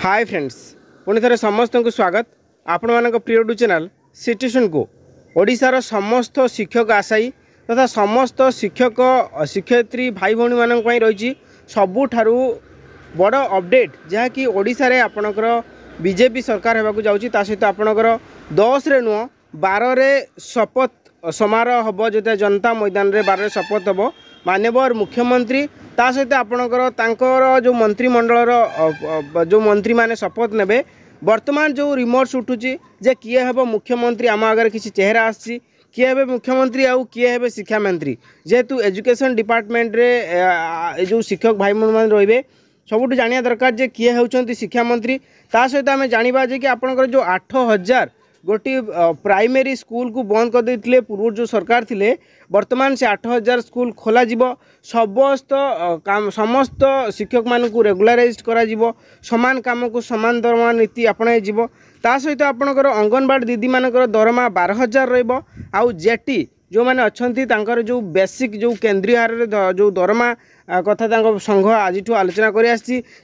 Hi friends पुणी थे समस्त को स्वागत आपण मान प्रिय यूट्यूब चैनल सिटीजन को ओडिशार समस्त शिक्षक आशायी तथा समस्त शिक्षक शिक्षयित्री भाई भौणी मान रही सबुठारु बड़ अपडेट जहाँकि ओडिशा रे आपणकर बीजेपी सरकार होगा जाऊँगी सहित आपणकर 10 रे नुह 12 रे शपथ समारोह हम जो जनता मैदान रे 12 शपथ हम माननीय मुख्यमंत्री ता सहित आपणकर तांकर जो मंत्रिमंडल जो मंत्री माने शपथ नेबे वर्तमान जो रिमोट्स उठुची जे किए हेब मुख्यमंत्री आम आगे किसी चेहरा आसी किए हेबे मुख्यमंत्री आउ किए हेबे शिक्षा मंत्री जेहेतु एजुकेशन डिपार्टमेंट रे जो शिक्षक भाई मान रहिबे सबुठ जानिया दरकार जे किए होउचंती शिक्षा मंत्री ता सहित आमे जानिबा जे कि आपणकर जो 8000 गोटी प्राइमरी स्कूल को बंद कर देते पूर्व जो सरकार थिले वर्तमान से 8000 स्कूल खोल समस्त समस्त शिक्षक मान को रेगुलाराइज करा सामान काम को सामान दरमा नीति अपनाई ता सहित आपणकर अंगनवाड़ी दीदी मानकर दरमा 12000 रहिबो आउ जेटी जो मैंने अच्छा जो बेसिक जो केंद्रीय हार जो दरमा कथा संघ आज आलोचना कर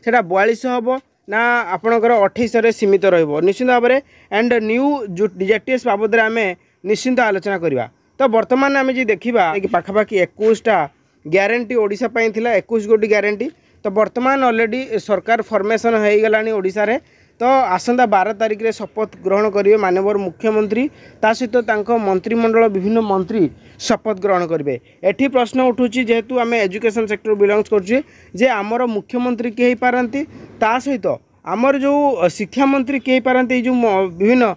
4200 हम ना आपणकर 28 सीमित निश्चित भाव में एंड न्यू जो जेटीएस बाबद आम निश्चिंत आलोचना करवा। तो बर्तमान आम जी देखा कि पाखापाखि 21टा ग्यारंटी ओडिशा पाई थिला 21 गोटी ग्यारंटी। तो बर्तमान ऑलरेडी सरकार फॉर्मेशन हो गलानी ओडिशा रे। तो आसंता 12 तारिख रे शपथ ग्रहण करेंगे माननीय मुख्यमंत्री ता सहित मंत्रिमंडल विभिन्न मंत्री शपथ ग्रहण करेंगे। एठी प्रश्न उठुची जेहेतु आम एजुकेशन सेक्टर बिलंग्स करछे जे आमर मुख्यमंत्री के पारंती ता सहित आमर जो शिक्षा मंत्री के पारंती जो विभिन्न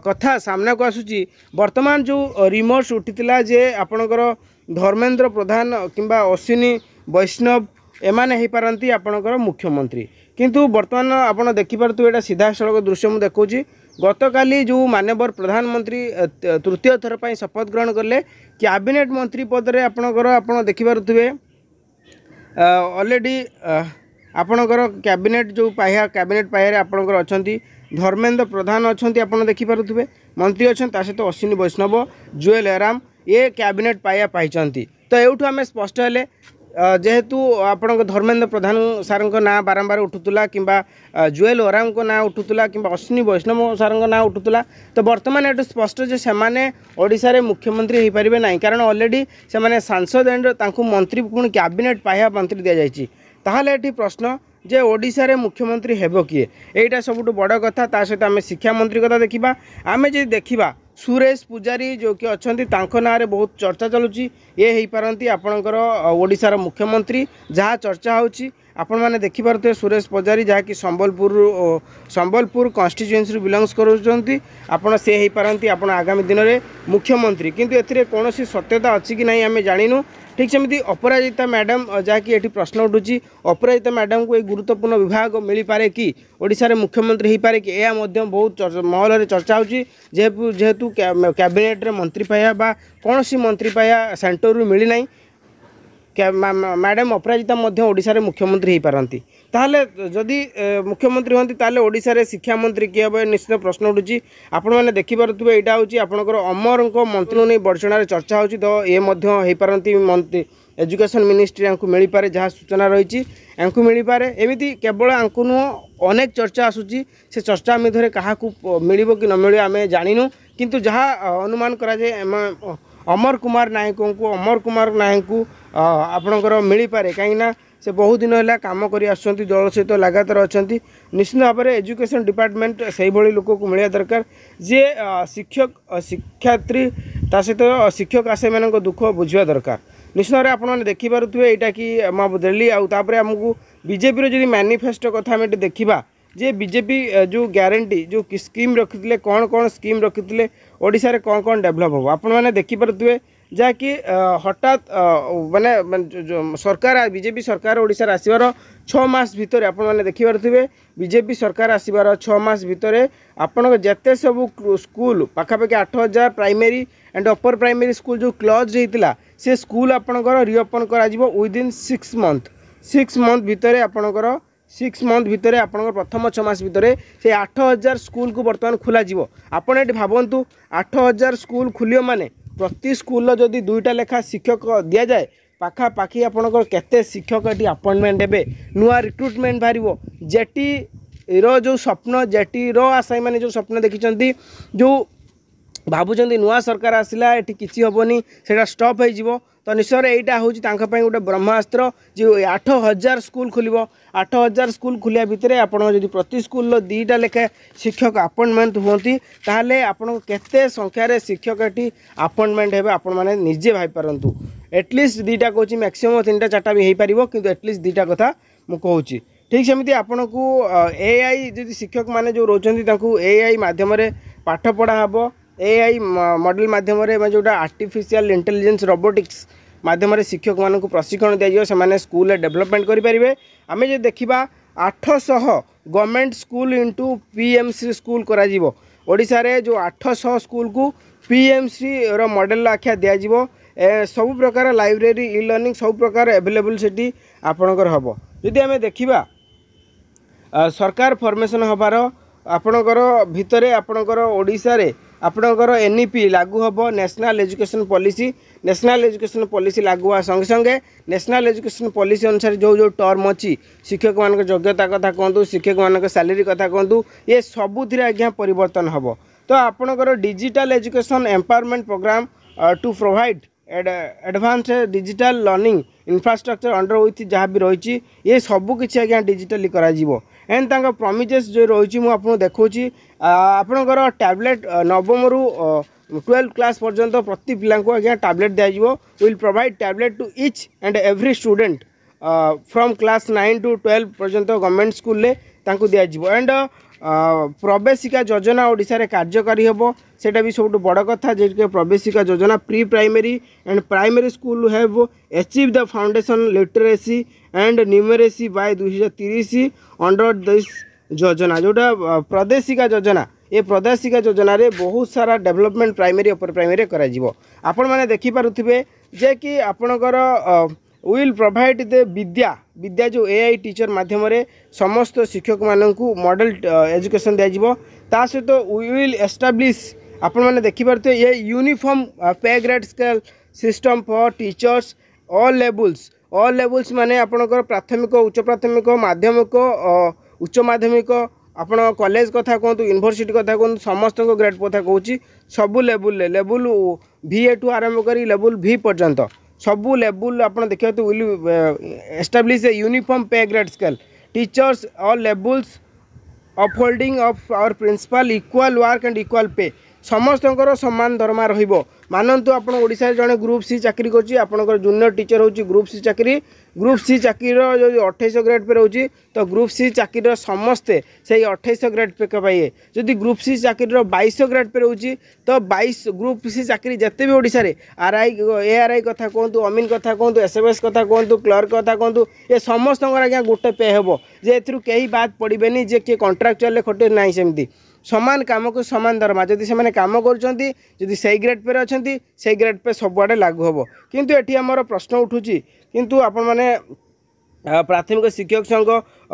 कथा सामना को आसुची। वर्तमान जो रिमोट्स उठीला जे आपणकर धर्मेंद्र प्रधान किंबा अश्विनी वैष्णव एमाने हो पारंती आपणकर मुख्यमंत्री किंतु वर्तमान आपड़ देखिपे ये सीधा सड़क दृश्य मुझे देखा गतकाली जो माननीय प्रधानमंत्री तृतीय थर पर शपथ ग्रहण कले कैबिनेट मंत्री पद में आपणकर आप देखिपे ऑलरेडी आपणकर कैबिनेट जो पाया कैबिनेट पाया आपणकर अच्छा धर्मेंद्र प्रधान अच्छा आप देखिपे मंत्री अच्छा सहित अश्विनी वैष्णव जुएल एराम ये कैबिनेट पाया पाई। तो यूँ आम स्पष्ट हेले जेहेतु आपण धर्मेंद्र प्रधान सार ना बारंबार उठूला कि जुएल ओराम को ना उठूला कि अश्विनी वैष्णव सार ना उठूला। तो बर्तमान ये स्पष्ट जे से ओडिशा रे मुख्यमंत्री हो पारे ना कारण ऑलरेडी से सांसद एंड मंत्री पुणी कैबिनेट पाया मंत्री दि जाइए। ताहले एठी प्रश्न जे ओडिशा रे मुख्यमंत्री हेबो किए एटा सबुठ बड़ कथा। ता सहित आम शिक्षा मंत्री कथा देखा आम जे देखा सुरेश पुजारी जो कि अच्छा ना रे बहुत चर्चा चलुची ये हो पारती आपणकर ओडिशार मुख्यमंत्री जहाँ चर्चा होची आपण मैंने देखिपे सुरेश पुजारी जहाँकि संबलपुर कन्स्टिट्युएंसी बिलंग्स करुँच आपड़ से हो पारती आप आगामी दिन में मुख्यमंत्री किंतु एथिरे कौन सत्यता अच्छी कि नहीं आम जानिनु। ठीक सेमती अपराजिता मैडम जहाँकि ये प्रश्न उठुची अपराजिता मैडम को एक गुरुत्वपूर्ण विभाग मिल पारे कि ओडिशा रे मुख्यमंत्री हो पारे कि यह बहुत महल में चर्चा होची जेहेतु कैबिनेट रे मंत्री पाया बा कौन सी मंत्री पाया सेंटर रू मिली नहीं मैडम अपराजिता ओडिशा रे मुख्यमंत्री हो पारती ताहले जदि मुख्यमंत्री होती ताहले ओडिशा रे शिक्षा मंत्री किए हे निश्चित प्रश्न उठुची। आपण मैंने देखिपे यहाँ हूँ आपणकर अमर मंत्री नहीं बड़चणारे चर्चा होची। तो ये हो पारती मंत्री एजुकेशन मिनिस्ट्री यांकु मिल पारे जहाँ सूचना रही यांकु मिल पारे एमती केवल यांकु नुह अनेक चर्चा आसूची से चर्चा मध्य क्या मिल कि न मिले आम जानिनु किंतु जहाँ अनुमान कराए अमर कुमार नायक को आपणकर मिल पारे कहीं से बहुत दिन है काम कर दल सहित लगातार अच्छा निश्चित भाव में एजुकेशन डिपार्टमेंट से लोक को मिलवा दरकार जे शिक्षक शिक्षात्री ता सहित शिक्षक आशय मान दुख बुझा दरकार। निश्चित भाव में आपने देखिपे यहाँ कि देली आउे आमको बीजेपी जब मैनिफेस्टो कथा आम देखा जे बीजेपी जो ग्यारंटी जो स्कीम रखी कौन कौन स्कीम रखी ओडिशा रे कौन कौन डेभलप हम आपण मैंने देखिपे जहाँकि हठात माने सरकार बीजेपी सरकार ओडिशा आसबार 6 मास भितर आपण मैंने देखिपे बीजेपी सरकार आसबार 6 मास भितर आपण जिते सब स्कूल पाखापाखि 8000 primary and upper primary school जो क्लोज होता से स्कूल आपणकर रिओपन करा विदिन 6 मंथ भितर आपणकर 6 मंथ भितर आपणकर प्रथम 6 मास भितर से 8000 स्कूल को बर्तमान खोल आपण ये भावतु 8000 स्कूल खुलियो माने प्रति स्कूल जदि 2टा लेखा शिक्षक दि जाए पाखापाखि आपणकर केते शिक्षक ये अपॉइंटमेंट हे नुआ रिक्रुटमेंट बाहर जेटी रो जो स्वप्न जेटी रो आशायी मैंने जो स्वप्न देखी जो भावुं नुआ सरकार आसला ये किसी हेनी से स्टप हो तो निश्चय यहाँ हूँ गोटे ब्रह्मास्त्र जो 8000 स्कूल खोल 8000 स्कूल खोलिया भितर आप प्रति स्कूल 2टा लेखा शिक्षक अपॉइंटमेंट होती ताहले आपण केते संख्यार शिक्षक ये अपॉइंटमेंट हे आपण मैंने निजे भाई पारतु एटलिस्ट 2टा कहूँ मैक्सिमम 3टा 4टा भी हो पार कि एटलिस्ट 2टा कथा मुझे कहूँ ठीक सेमती आपन को एआई जो शिक्षक मैंने जो रोचंती एआई माध्यम पाठ पढ़ा हे एआई मॉडल माध्यम जोटा आर्टिफिशियल इंटेलिजेंस रोबोटिक्स माध्यम शिक्षक मान प्रशिक्षण दिया से स्कूल डेवलपमेंट करेंगे आम जो देखा 800 government school into PMC school करा ओडिशा रे जो 800 स्कूल को पीएमसी रो मॉडल आख्या दिज्व सब प्रकार लाइब्रेरी ई लर्निंग सब प्रकार अवेलेबल से आपणकर हम जदि आम देखा सरकार फॉर्मेशन हबार आपणकर भितर आपणकर ओडिशा रे आपणकर एनईपी लागू हम नेशनल एजुकेशन पॉलिसी लागू हुआ संगे संगे नेशनल एजुकेशन पॉलिसी अनुसार जो जो टर्म अच्छी शिक्षक मान योग्यता कथा कहतु शिक्षक मान सैलरी कथा कहतु ये सबुथ आज्ञा परिवर्तन हम तो आपणकर digital education empowerment programme to provide advance digital learning infrastructure under with जहाँ भी रही ये सबकि आज्ञा डिजिटली करा एंड तांका प्रॉमिसेस जो रही मुझे देखी आपणकर टैबलेट नवम रु 12 क्लास पर्यंत प्रति पिला आज्ञा टैबलेट दिज्व will provide tablet to each and every student from class 9 to 12 पर्यंत गवर्नमेंट स्कूल दिज्व एंड प्रवेशिका योजना ओडिशा रे कार्यकारी हम सेटा भी सब बड़ कथा जे प्रवेशिका योजना pre primary and primary school have achieve the foundation literacy and numeracy by 2030 under this योजना जोटा प्रदेशिका योजना ये प्रदेशिका योजना रे बहुत सारा डेवलपमेंट प्राइमरी अपर प्राइमरी करा आपण माने देखि पारुथिबे जे कि आपणकर विल प्रोवाइड द विद्या जो एआई टीचर माध्यम समस्त शिक्षक मानू मॉडल एजुकेशन दिज्व ता सहित विल एस्टाब्लिश आपण मैंने देखिपे ये uniform pay grade scale system for teachers all levels माने आपणकर प्राथमिक उच्च प्राथमिक माध्यमिक उच्च माध्यमिक आपण कॉलेज कथा कहतु यूनिवर्सिटी कथा कहतु समस्त ग्रेड कथा कहूँ सबू लेवल VA टू आरंभ कर लेवल V पर्यंत सबू लेवल आपन देखिए तो will establish a uniform pay grade scale teachers all levels upholding of our principle equal work and equal pay समस्त समान दरमा रहिबो मानतु आपन ओडिशा जड़े ग्रुप सी चाकरी करछि आपनकर जूनियर टीचर होछि ग्रुप सी चाकरी जो 2800 ग्रेड पे रोची तो ग्रुप सी चाकरी समस्ते से 2800 ग्रेड पे पाइए जदि ग्रुप सी चाकरी 2200 ग्रेड पे रोची तो 22 ग्रुप सी चाकरी जिते भी ओडिशा रे आरआई एआरआई कथा कहतु अमीन कथा कहतु एसएमएस कथा कहतु क्लर्क कथा कहतु ये समस्त आज्ञा गोटे पे हेबो जे एथरु केही बात पड़बेनी जे के कॉन्ट्रैक्चुअल खटे नाही सेमती समान काम को समान दरमा जदि से काम करुँच से ग्रेड पे अच्छा से ग्रेड पे सबुआड़े लागू हम किंतु एटी आमर प्रश्न उठुची किंतु आपण माने प्राथमिक शिक्षक संघ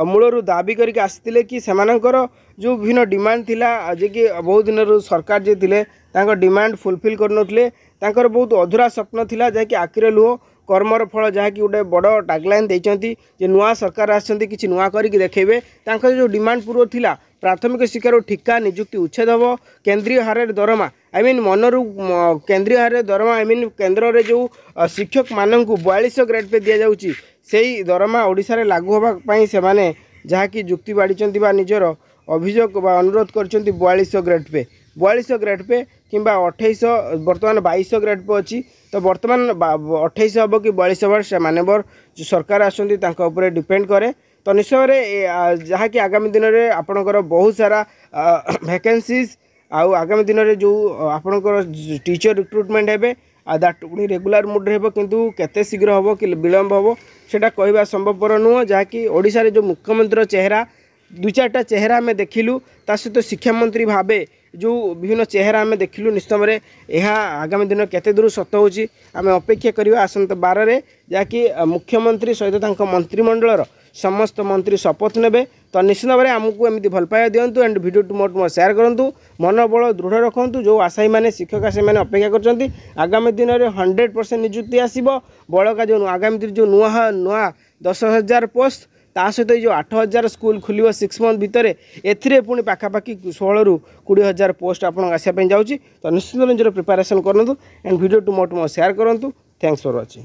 मूलर दाबी करके आसते कि सेमानकर जो विभिन्न डिमांड थिला जे कि बहुत दिन सरकार जे थिले तांकर डिमांड फुलफिल करनथले तांकर बहुत अधूरा स्वप्न थिला जे कि आखिरे लुह कर्मर फल जहाँकि गोटे बड़ टैगलाइन देइचंती जे नुआ सरकार आछंती किछि नुआ करिक देखेबे तांकर जो डिमांड पूर्व थिला प्राथमिक शिक्षार ठिका नियुक्ति उच्छेद हम केन्द्रीय हारे दरमा आई मीन मनरू केन्द्रीय हारे दरमा आई मीन केन्द्र रे जो शिक्षक मानू 4200 ग्रेड पे दि जाउची सेही दरमा ओडिशा रे लागू होबाई से माने जहाँकि जुक्ति बाढ़ी बा निजर अभियोग अनुरोध कर 4200 ग्रेड पे 4200 ग्रेड पे किंबा 2800 बर्तमान 2200 ग्रेड पे अच्छी तो बर्तमान 2800 हम कि 4200 से मानेबर जो सरकार आसपर डिपेंड करे तो निश्चय जहाँ कि आगामी दिन में आपणकर बहुत सारा वैकेंसीज आगामी दिन में जो आपणकर टीचर रिक्रुटमेंट हे दैट पुणी रेगुलर मुड रे किंतु केते शीघ्र हम कि विलम्ब हम सेटा कहवा संभवपर नुह जहाँकि ओडिशा रे जो मुख्यमंत्री चेहरा 2-4टा चेहरा आम देखिलु ता सहित शिक्षा मंत्री भावे जो विभिन्न चेहरा आम देखिलु निश्चित भाव यह आगामी दिन केते दूर सत होची आम अपेक्षा करवा आसंत 12 रे जहाँकि मुख्यमंत्री सहित मंत्रिमंडल समस्त मंत्री शपथ नेबे तो निश्चित भाव आमको एमती भल पाया दिंतु and video to more share करूँ मनोबल दृढ़ रखु जो आशायी मैंने शिक्षक आशायी मैंने अपेक्षा कर आगामी दिन में 100% नियुक्ति आसब बड़का जो आगामी दिन जो नुआ 10,000 पोस्ट ता सहित जो 8,000 स्कूल खुल 6 मंथ भितर एथिरे पुणी पाखापाखि 16 ରୁ 20,000 पोस्ट आपन आसापे जाऊँगी। तो निश्चित निजर प्रिपेरेसन करूँ एंड वीडियो टू मोट शेयर करूँ। Thanks for watching.